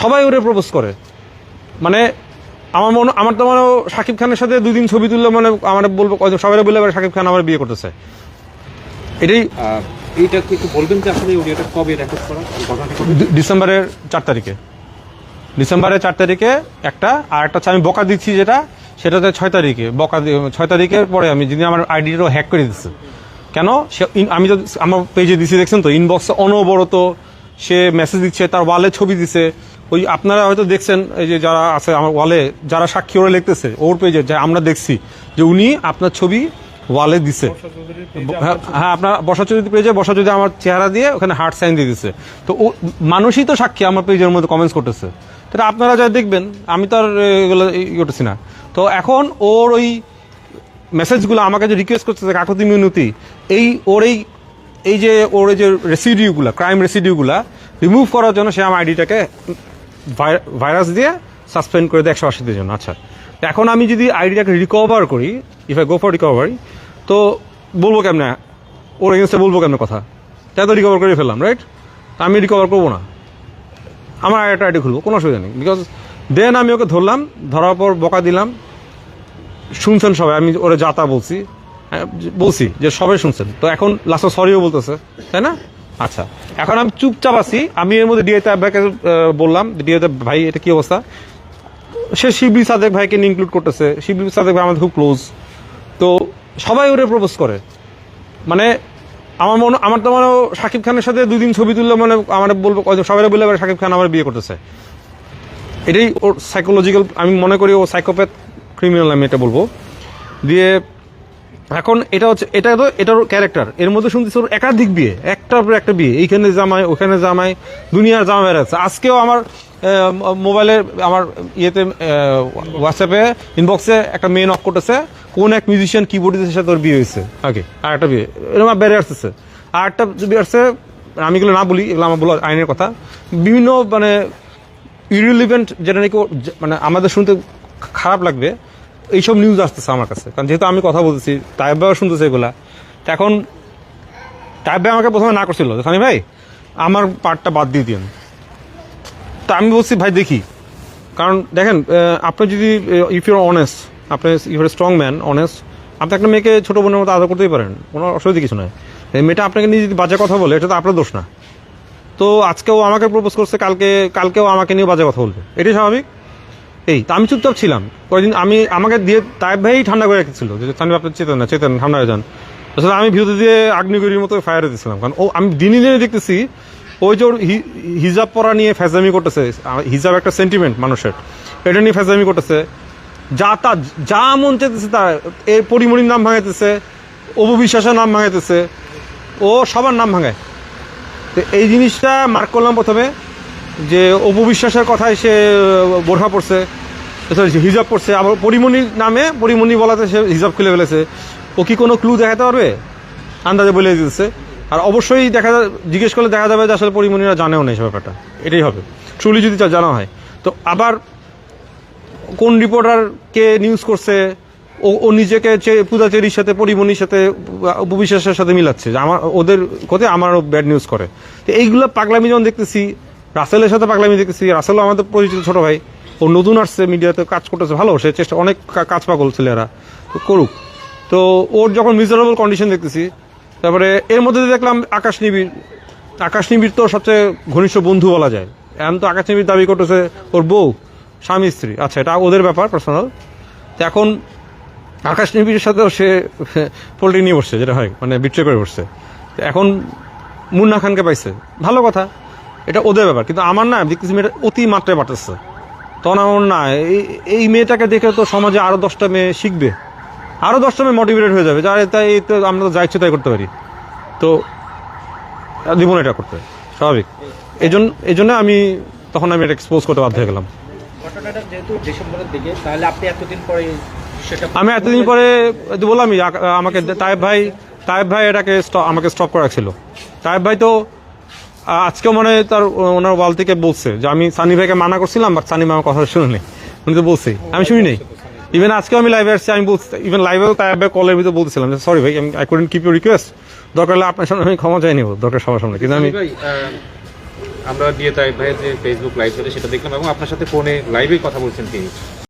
সবাই ওরে প্রপোজ করে। মানে আমার তো মনে শাকিব খানের সাথে 2 দিন ছবি তুললে মানে আমার বলবো সবাই বললে শাকিব খান আমার বিয়ে করতেছে। এটাই এইটা একটু বলবেন যে আসলে অডিওটা কবে রেকর্ড করা? ডিসেম্বরের 4 তারিখে। ডিসেম্বরের 4 তারিখে একটা, আর একটা আমি বকা দিচ্ছি সেটাতে 6 তারিখে বকা 6 তারিখের পরে আমি যদি আমার আইডিটাও হ্যাক করে দিচ্ছে। কেন? আমি তো আমার পেজে দিচ্ছি, দেখছেন তো, ইনবক্সে অনবরত সে মেসেজ দিচ্ছে, তার ওয়ালে ছবি দিছে। ওই আপনারা হয়তো দেখছেন, এই যে যারা আছে আমার ওয়ালে, যারা সাক্ষী ওরা লিখতেছে ওর পেজে, যে আমরা দেখছি যে উনি আপনার ছবি ওয়ালে দিছে। হ্যাঁ, আপনার বর্ষা চৌধুরী পেজে বর্ষা চৌধুরী আমার চেহারা দিয়ে ওখানে হার্ট সাইন দিয়ে দিচ্ছে। তো ও মানুষই তো সাক্ষী আমার পেজের মধ্যে কমেন্টস করতেছে। সেটা আপনারা যা দেখবেন, আমি তো আর এগুলো করতেছি না। তো এখন ওর ওই মেসেজগুলো আমাকে যে রিকোয়েস্ট করতেছে কাকতি মিনতি, ওর এই যে রেসিডিউগুলা, ক্রাইম রেসিডিউগুলা রিমুভ করার জন্য সে আমার আইডিটাকে ভাইরাস দিয়ে সাসপেন্ড করে দেয় 180 দিনের জন্য। আচ্ছা, এখন আমি যদি আইডিটাকে রিকভার করি, if I go for recovery, তো বলবো কেমনে ওর এগেনস্টে বলবো কেমনে কথা? তাই তো রিকভার করে ফেললাম, রাইট? আমি রিকভার করবো না, আমার একটা আইডি খুলবো, কোনো অসুবিধা নেই। বিকজ দেন আমি ওকে ধরলাম, ধরার পর বকা দিলাম, শুনছেন সবাই, আমি ওরে যাতা বলছি যে সবাই শুনছেন। তো এখন লাস্টে সরিও বলতেছে, তাই না? আচ্ছা, এখন আমি চুপচাপ আছি। আমি এর মধ্যে ডিএতে ভাইকে বললাম, ডিএতে ভাই এটা কি অবস্থা? সে শিবলি সাদেক ভাইকে ইনক্লুড করতেছে। শিবলি সাদেক ভাই আমাদের খুব ক্লোজ। তো সবাই ওরে প্রপোজ করে। মানে আমার তো মনে শাকিব খানের সাথে 2 দিন ছবি তুললে মানে আমার বলবো সবাই বললে শাকিব খান আমার বিয়ে করতেছে। এটাই ওর সাইকোলজিক্যাল, আমি মনে করি ও সাইকোপ্যাথ ক্রিমিনাল, আমি এটা বলবো। দিয়ে এখন এটার ক্যারেক্টার। এর মধ্যে শুনতেছি ওর একাধিক বিয়ে, একটার পর একটা বিয়ে, এইখানে জামাই ওখানে জামাই, দুনিয়ার জামাই বেড়াচ্ছে। আজকেও আমার মোবাইলে আমার হোয়াটসঅ্যাপে ইনবক্সে একটা মেয়ে নক করতেছে, কোন এক মিউজিশিয়ান কিবোর্ডিস্টের সাথে ওর বিয়ে হয়েছে। ওকে, আর একটা বিয়ে এরকম বেড়ে আসতেছে। আর একটা বিয়ে আসছে, আমি এগুলো না বলি, এগুলো আমার বলো আইনের কথা। বিভিন্ন মানে ইরিলিভেন্ট, যেটা নাকি মানে আমাদের শুনতে খারাপ লাগবে, এইসব নিউজ আসতেছে আমার কাছে। কারণ যেহেতু আমি কথা বলতেছি, তাইব ভাইও শুনতেছে এগুলা। তো এখন তাইব ভাই আমাকে প্রথমে না করছিল, সানি ভাই আমার পার্টটা বাদ দিয়ে দিন। তা আমি বলছি ভাই দেখি, কারণ দেখেন আপনি যদি ইফ ইউর অনেস্ট, আপনি if your strong man honest, আপনি একটা মেয়েকে ছোটো বোনের মতো আদর করতেই পারেন, কোনো অসুবিধা কিছু নয়। মেয়েটা আপনাকে নিয়ে যদি বাজে কথা বলে, এটা তো আপনার দোষ না। তো আজকেও আমাকে প্রপোজ করছে, কালকেও আমাকে নিয়ে বাজে কথা বলবে, এটাই স্বাভাবিক। তা আমি চুপচাপ ছিলাম কয়েকদিন। আমাকে দিয়ে তাইব ভাই ঠান্ডা করে রেখেছিল যে সানি আপনি চেতেন ঠান্ডা হয়ে যান। আসলে আমি ভিতরে দিয়ে আগ্নেয়গিরির মতো ফায়ারে দিয়েছিলাম। কারণ আমি দিনে দিনে দেখতেছি ওই যে ওর হিজাব পরা নিয়ে ফ্যাজামি করতেছে। হিজাব একটা সেন্টিমেন্ট মানুষের, এটা নিয়ে ফ্যাজামি করতেছে। যা মন চাইতেছে তা, এই পরিমণির নাম ভাঙাইতেছে, অপু বিশ্বাসের নাম ভাঙাইতেছে, ও সবার নাম ভাঙায়। তো এই জিনিসটা মার্ক করলাম প্রথমে, যে অপু বিশ্বাসের কথায় সে বোরখা পড়ছে, হিজাব পড়ছে। আবার পরিমণির নামে, পরিমণি বলাতে সে হিজাব খুলে ফেলেছে। ও কি কোনো ক্লু দেখাতে পারবে? আন্দাজে বলে দিতেছে। আর অবশ্যই জিজ্ঞেস করলে দেখা যাবে যে আসলে পরিমণিরা জানেও না এই ব্যাপারটা। এটাই হবে ট্রুলি যদি জানা হয়। তো আবার কোন রিপোর্টারকে নিউজ করছে, ও নিজেকে পূজা চেরির সাথে, পরিমণির সাথে, উপবিশ্বাসের সাথে মিলাচ্ছে, যে ওদের কোথায় আমারও ব্যাড নিউজ করে। তো এইগুলো পাগলামি যখন দেখতেছি, রাসেলের সাথে পাগলামি দেখতেছি। রাসেলও আমাদের পরিচিত ছোট ভাই, ও নতুন আসছে, মিডিয়াতে কাজ করতেছে, ভালো, সে চেষ্টা, অনেক কাজ পাগল ছেলেরা, করুক। তো ওর যখন মিজারেবল কন্ডিশন দেখতেছি, তারপরে এর মধ্যে দেখলাম আকাশ নিবিড় তো সবচেয়ে ঘনিষ্ঠ বন্ধু বলা যায়। এখন তো আকাশ নিবিড় দাবি করতেছে ওর বউ, স্বামী স্ত্রী। আচ্ছা, এটা ওদের ব্যাপার, পার্সোনাল। তো এখন আকাশ নিবিড়ের সাথেও সে পোল্ট্রি নিয়ে বসছে, যেটা হয় মানে বিট্রে করে বসছে। এখন মুন্না খানকে পাইছে, ভালো কথা, এটা ওদের ব্যাপার। কিন্তু আমার না দেখতেছি মেয়েটা অতি মাত্রায় বাড়তেছে। তখন আমার না, এই মেয়েটাকে দেখে তো সমাজে আরও 10টা মেয়ে শিখবে, আরও 10টা মেয়ে মোটিভেটেড হয়ে যাবে, যার তাই তো আমরা তো যা ইচ্ছে তাই করতে পারি। তো দিব না এটা করতে, স্বাভাবিক। এই জন্য আমি তখন এটা এক্সপোজ করতে বাধ্য হয়ে গেলাম। আমি এতদিন পরে বললাম, আমাকে তাইব ভাই এটাকে আমাকে স্টপ করা ছিল। তাইব ভাই তো আজকেও মানে ওনার ওয়াল থেকে বলছে যে আমি সানি ভাইকে মানা করছিলাম, বাট সানি ভাই আমার কথা শুনে, উনি তো বলছে, আমি শুনি নাই। ইভেন আজকেও আমি লাইভে আসছি, আমি বলছি, ইভেন লাইভেও তাইব ভাই কলের ভিতরে বলতেছিলাম যে সরি ভাই, I couldn't keep your request, দরকার হলে আপনার সামনে আমি ক্ষমা চাই নিব, দরকার সবার সামনে। কিন্তু আমি আমরা দিয়ে তাই ভাইয়ের যে ফেসবুক লাইভ চলে সেটা দেখলাম এবং আপনার সাথে ফোনে লাইভেই কথা বলছেন তিনি